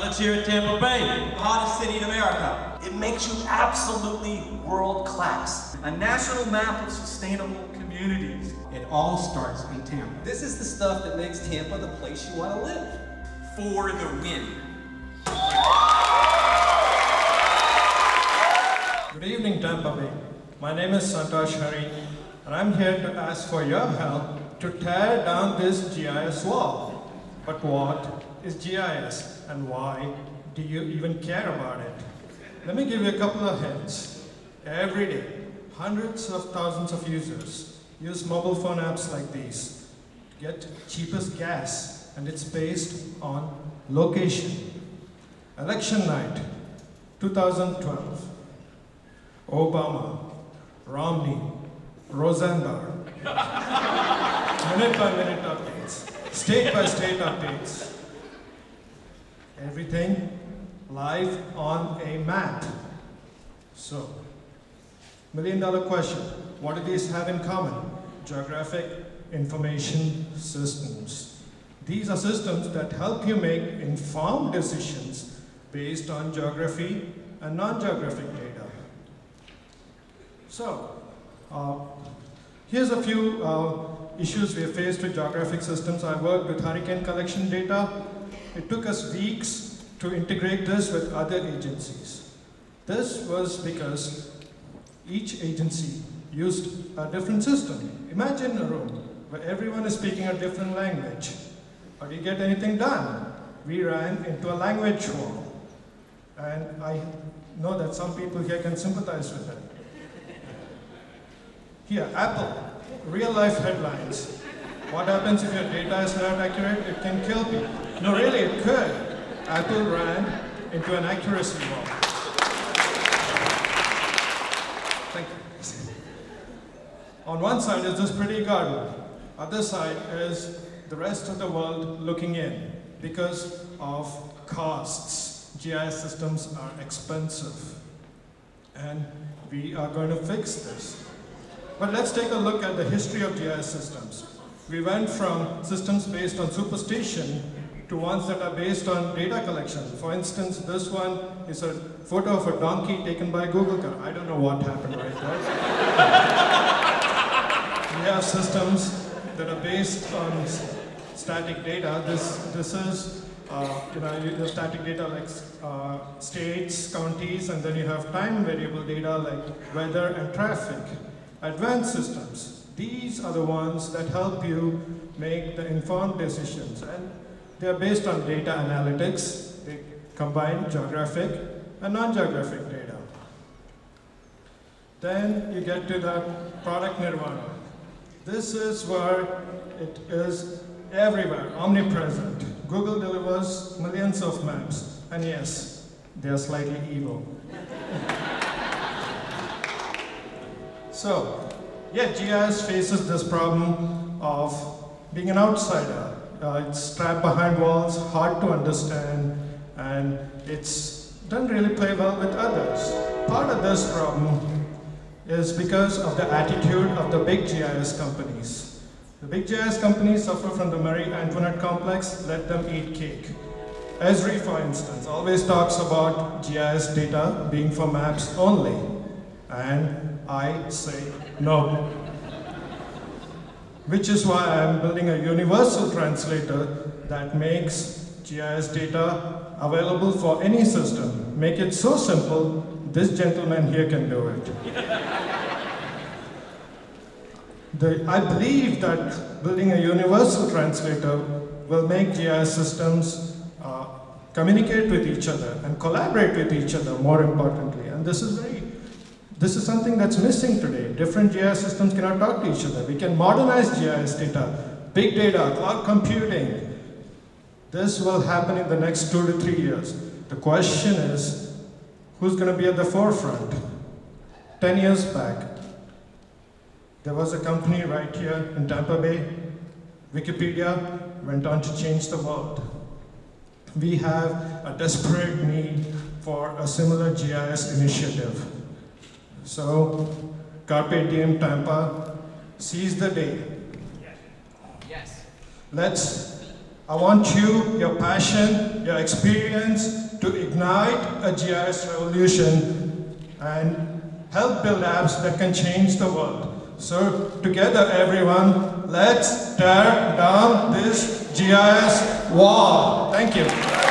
let's hear it, Tampa Bay. The hottest city in America. It makes you absolutely world class. A national map of sustainable communities. It all starts in Tampa. This is the stuff that makes Tampa the place you want to live. For the win. Good evening, Tampa Bay. My name is Santosh Hari, and I'm here to ask for your help to tear down this GIS wall. But what is GIS, and why do you even care about it? Let me give you a couple of hints. Every day, hundreds of thousands of users use mobile phone apps like these to get cheapest gas, and it's based on location. Election night, 2012. Obama, Romney, Rosenberg. Minute-by-minute updates, state-by-state updates. Everything live on a map. So, million-dollar question, what do these have in common? Geographic information systems. These are systems that help you make informed decisions based on geography and non-geographic data. So, here's a few issues we have faced with geographic systems. I worked with hurricane collection data. It took us weeks to integrate this with other agencies. This was because each agency used a different system. Imagine a room where everyone is speaking a different language. How do you get anything done? We ran into a language wall. And I know that some people here can sympathize with it. Here, Apple, real-life headlines. What happens if your data is not accurate? It can kill people. No, really, it could. Apple ran into an accuracy wall. Thank you. On one side is this pretty garden. Other side is the rest of the world looking in because of costs. GIS systems are expensive, and we are going to fix this. But let's take a look at the history of GIS systems. We went from systems based on superstition to ones that are based on data collection. For instance, this one is a photo of a donkey taken by Google car. I don't know what happened right there. We have systems that are based on static data. This is the static data like states, counties, and then you have time variable data like weather and traffic. Advanced systems, these are the ones that help you make the informed decisions, and they're based on data analytics. They combine geographic and non-geographic data. Then you get to the product nirvana. This is where it is everywhere, omnipresent. Google delivers millions of maps, and yes, they are slightly evil. So, yeah, GIS faces this problem of being an outsider. It's trapped behind walls, hard to understand, and it doesn't really play well with others. Part of this problem is because of the attitude of the big GIS companies. The big GIS companies suffer from the Marie Antoinette complex, let them eat cake. Esri, for instance, always talks about GIS data being for maps only, and I say no. Which is why I'm building a universal translator that makes GIS data available for any system. Make it so simple, this gentleman here can do it. I believe that building a universal translator will make GIS systems communicate with each other and collaborate with each other, more importantly. And this is something that's missing today. Different GIS systems cannot talk to each other. We can modernize GIS data, big data, cloud computing. This will happen in the next 2 to 3 years. The question is, who's going to be at the forefront? 10 years back, there was a company right here in Tampa Bay. Wikipedia went on to change the world. We have a desperate need for a similar GIS initiative. So, Carpe Diem Tampa, seize the day. Yes. Let's I want you, your passion, your experience to ignite a GIS revolution and help build apps that can change the world. So together everyone, let's tear down this GIS wall. Thank you.